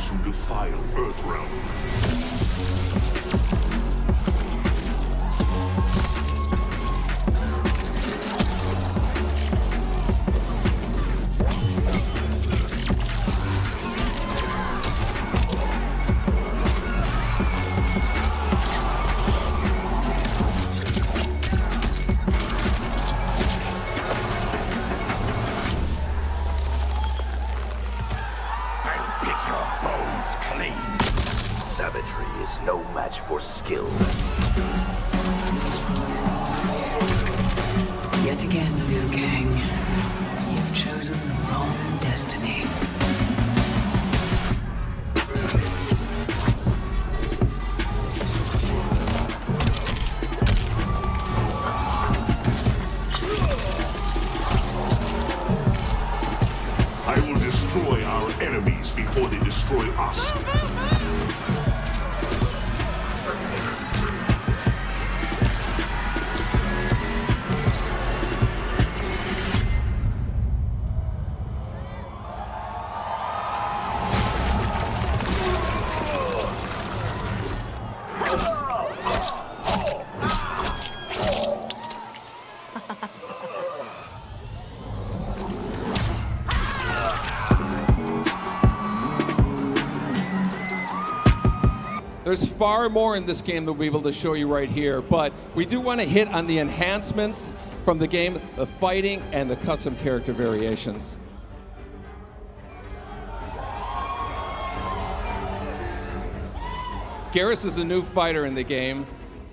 those who defile Earthrealm. Savagery is no match for skill. Yet again, Liu Kang, you've chosen the wrong destiny. I will destroy our enemies before they destroy us. There's far more in this game that we'll be able to show you right here, but we do want to hit on the enhancements from the game, the fighting, and the custom character variations. Garrus is a new fighter in the game,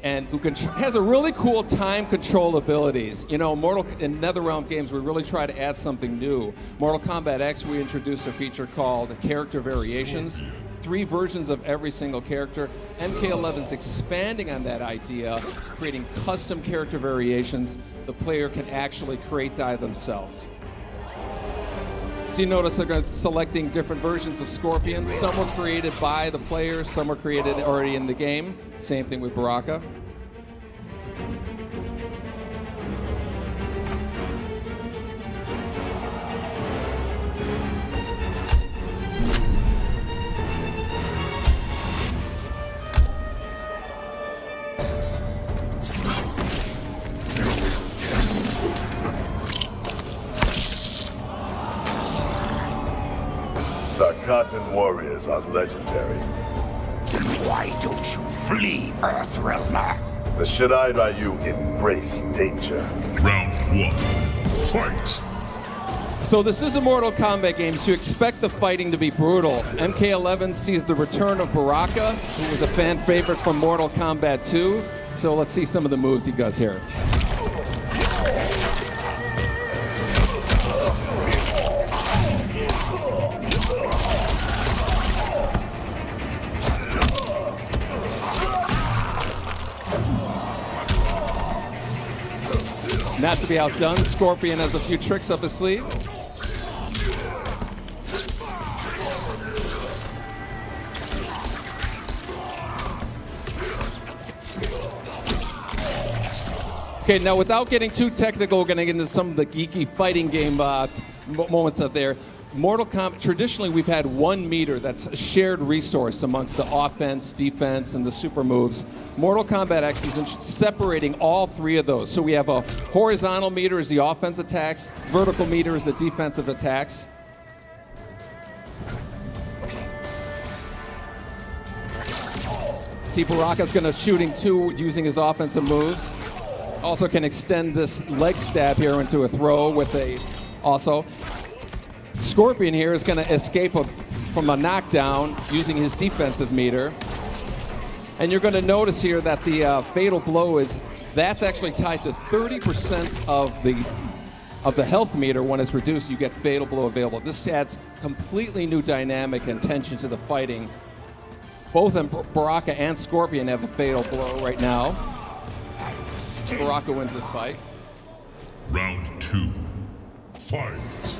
and who has a really cool time control abilities. You know, in NetherRealm games, we really try to add something new. Mortal Kombat X, we introduced a feature called Character Variations. 3 versions of every single character. MK11's expanding on that idea, creating custom character variations the player can actually create themselves. So you notice they're selecting different versions of Scorpion. Some were created by the players, some were created already in the game. Same thing with Baraka. Our cotton warriors are legendary. Why don't you flee, Earthrealmer? The Shirai Ryu embrace danger. Round 1, fight! So this is a Mortal Kombat game, so you expect the fighting to be brutal. MK11 sees the return of Baraka, who was a fan favorite from Mortal Kombat 2. So let's see some of the moves he does here. Not to be outdone, Scorpion has a few tricks up his sleeve. Okay, now without getting too technical, we're going to get into some of the geeky fighting game moments out there. Mortal Kombat, traditionally we've had 1 meter that's a shared resource amongst the offense, defense, and the super moves. Mortal Kombat X is separating all 3 of those. So we have a horizontal meter is the offense attacks, vertical meter is the defensive attacks. See, Baraka's going to shooting 2 using his offensive moves. Also can extend this leg stab here into a throw with a also. Scorpion here is going to escape from a knockdown using his defensive meter. And you're going to notice here that the fatal blow that's actually tied to 30% of the health meter. When it's reduced, you get fatal blow available. This adds completely new dynamic and tension to the fighting. Both Baraka and Scorpion have a fatal blow right now. Baraka wins this fight. Round 2, fight!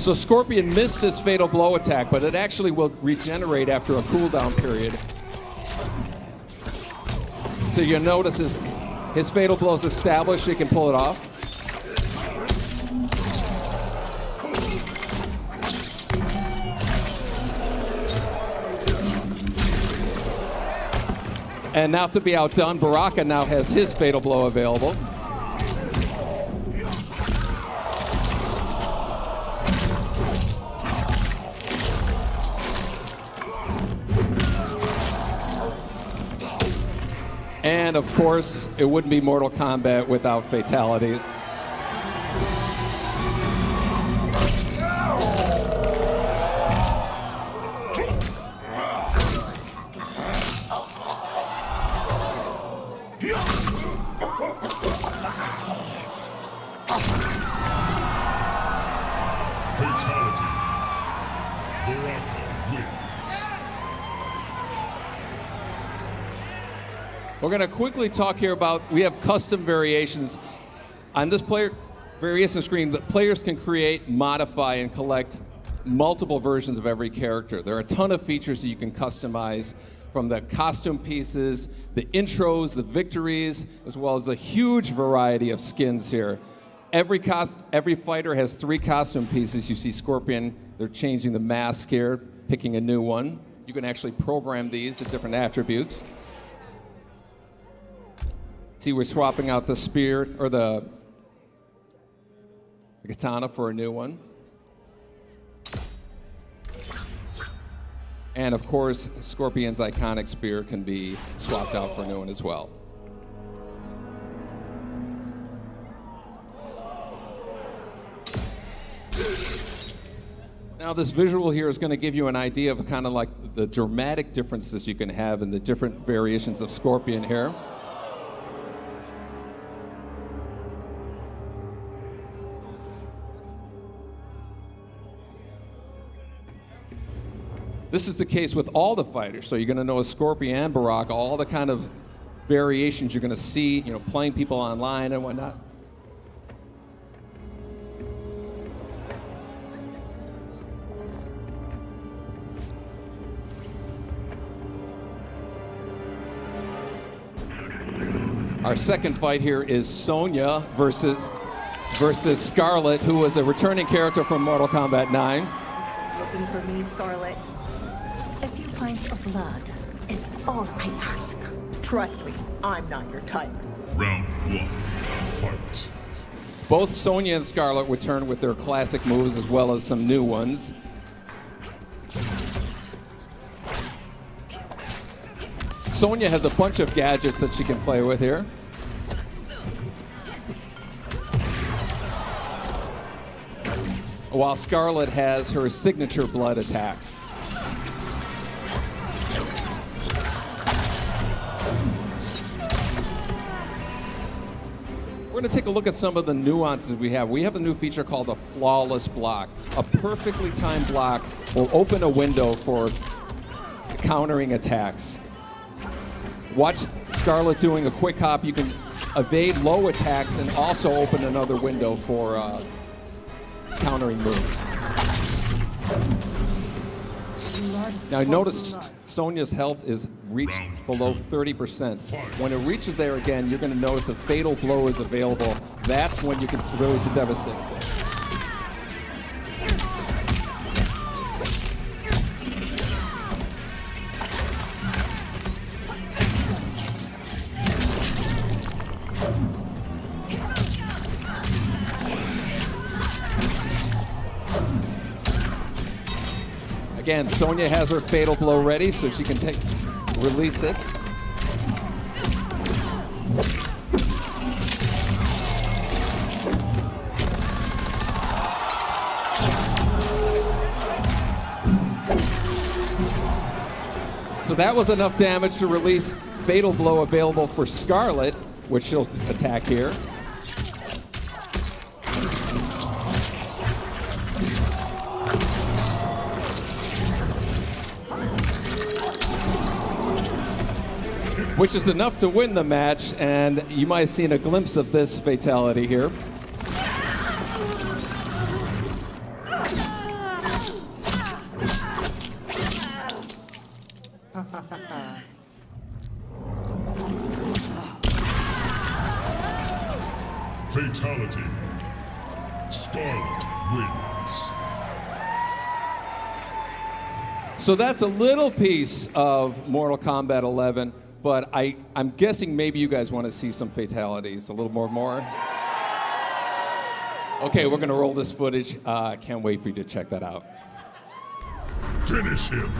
So Scorpion missed his fatal blow attack, but it actually will regenerate after a cooldown period. So you'll notice his fatal blow is established, he can pull it off. And now to be outdone, Baraka now has his fatal blow available. And of course, it wouldn't be Mortal Kombat without fatalities. Fatality. Baraka wins. We're going to quickly talk here about, we have custom variations. On this player variation screen, the players can create, modify, and collect multiple versions of every character. There are a ton of features that you can customize, from the costume pieces, the intros, the victories, as well as a huge variety of skins here. Every fighter has 3 costume pieces. You see Scorpion, they're changing the mask here, picking a new one. You can actually program these to different attributes. See, we're swapping out the spear, or the katana for a new one. And of course, Scorpion's iconic spear can be swapped out for a new one as well. Now this visual here is going to give you an idea of kind of like the dramatic differences you can have in the different variations of Scorpion here. This is the case with all the fighters, so you're going to know Scorpion and Baraka, all the kind of variations you're going to see, you know, playing people online and whatnot. Our second fight here is Sonya versus Scarlet, who was a returning character from Mortal Kombat 9. Looking for me, Scarlet? A few pints of blood is all I ask. Trust me, I'm not your type. Round 1. Fight. Both Sonya and Scarlet return with their classic moves as well as some new ones. Sonya has a bunch of gadgets that she can play with here. While Scarlet has her signature blood attacks. We're going to take a look at some of the nuances we have. We have a new feature called a flawless block. A perfectly timed block will open a window for countering attacks. Watch Scarlet doing a quick hop. You can evade low attacks and also open another window for countering moves. Now notice Sonya's health is reached below 30%. When it reaches there again, you're going to notice a fatal blow is available. That's when you can release a devastating blow. Again, Sonya has her fatal blow ready, so she can release it. So that was enough damage to release fatal blow available for Scarlet, which she'll attack here. Which is enough to win the match, and you might have seen a glimpse of this fatality here. Fatality. Scarlet wins. So that's a little piece of Mortal Kombat 11, but I'm guessing maybe you guys want to see some fatalities, a little more. Okay, we're gonna roll this footage. I can't wait for you to check that out. Finish him.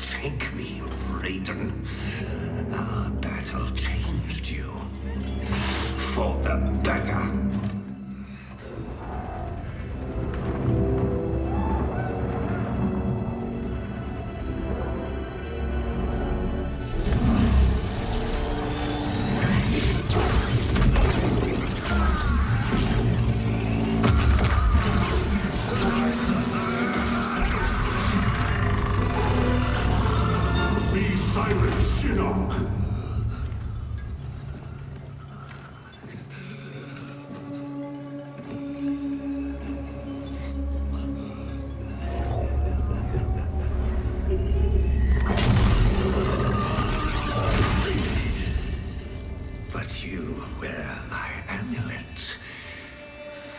Thank me, Raiden. Our battle changed you. For the better. Be silent, Shinnok. But you wear my amulet.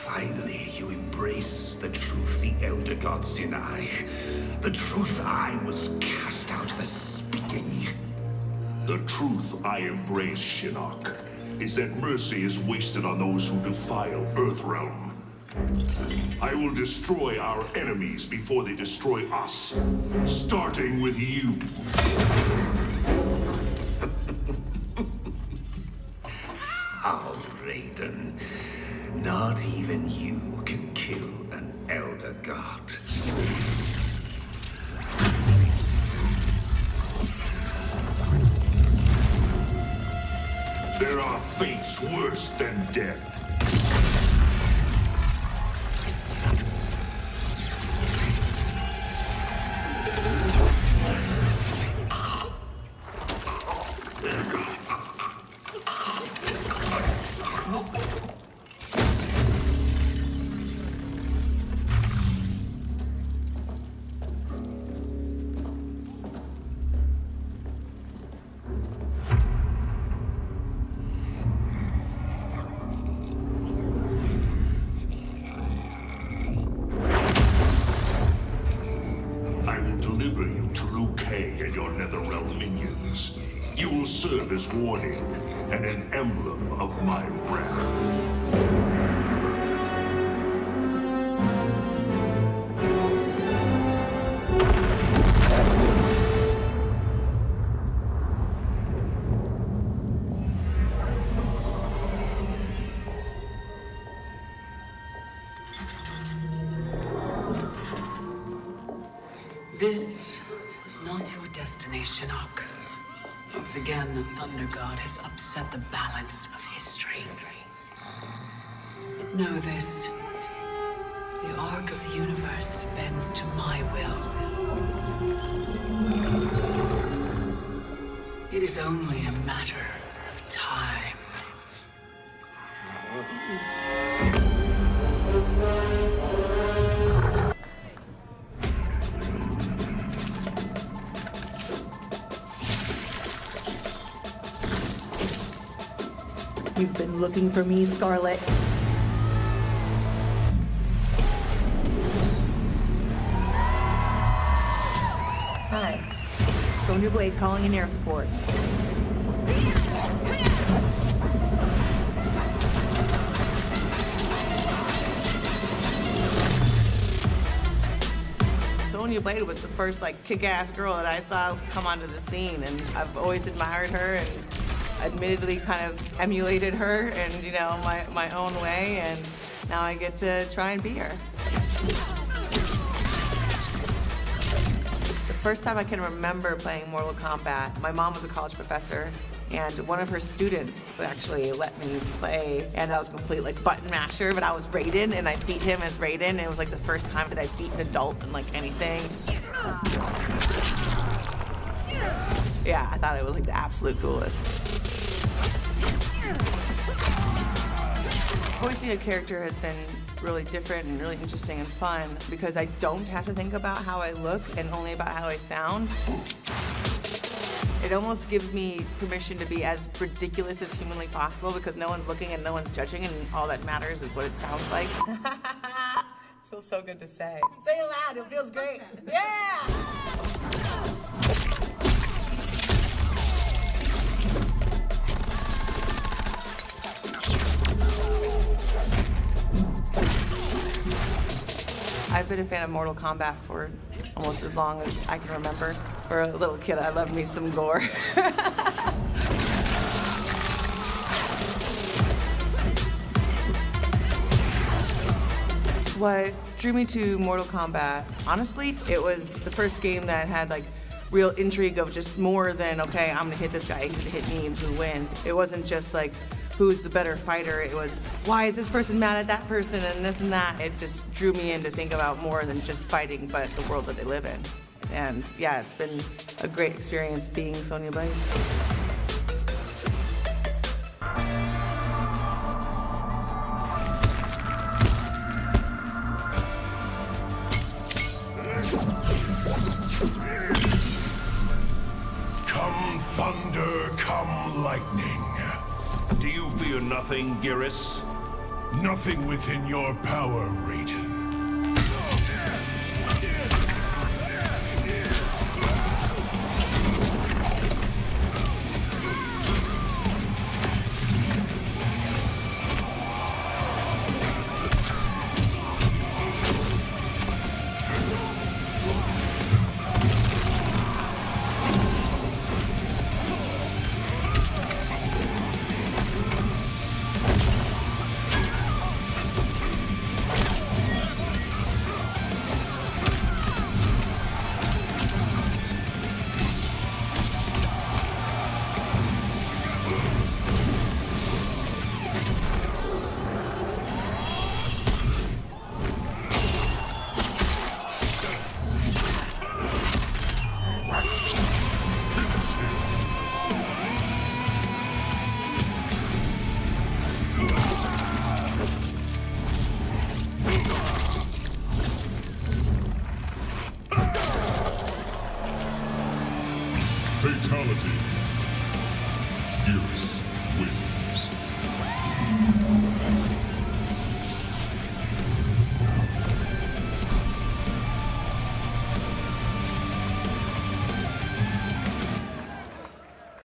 Finally, you embrace the truth the Elder Gods deny. The truth I was cast out for speaking. The truth I embrace, Shinnok, is that mercy is wasted on those who defile Earthrealm. I will destroy our enemies before they destroy us, starting with you. How, Raiden? Not even you can kill an Elder God. There are fates worse than death. I will deliver you to Liu Kang and your Netherrealm minions. You will serve as warning and an emblem of my wrath. This is not your destination, Shinnok. Once again, the Thunder God has upset the balance of history. Know this. The arc of the universe bends to my will. It is only a matter of time. You've been looking for me, Scarlet. Hi. Sonya Blade calling in air support. Sonya Blade was the first kick-ass girl that I saw come onto the scene, and I've always admired her and admittedly kind of emulated her in, my own way, and now I get to try and be her. The first time I can remember playing Mortal Kombat, my mom was a college professor, and one of her students actually let me play, and I was a complete button masher, but I was Raiden, and I beat him as Raiden. It was the first time that I beat an adult in anything. Yeah, I thought it was the absolute coolest. Voicing a character has been really different and really interesting and fun because I don't have to think about how I look and only about how I sound. It almost gives me permission to be as ridiculous as humanly possible because no one's looking and no one's judging, and all that matters is what it sounds like. Feels so good to say. Say it loud, it feels great. Yeah! I've been a fan of Mortal Kombat for almost as long as I can remember. For a little kid, I loved me some gore. What drew me to Mortal Kombat, honestly, it was the first game that had real intrigue of just more than, okay, I'm gonna hit this guy, he's gonna hit me, and who wins. It wasn't just who's the better fighter. It was, why is this person mad at that person and this and that? It just drew me in to think about more than just fighting, but the world that they live in. And yeah, it's been a great experience being Sonya Blade. Come thunder, come lightning. Do you fear nothing, Geras? Nothing within your power, Raiden. Fatality.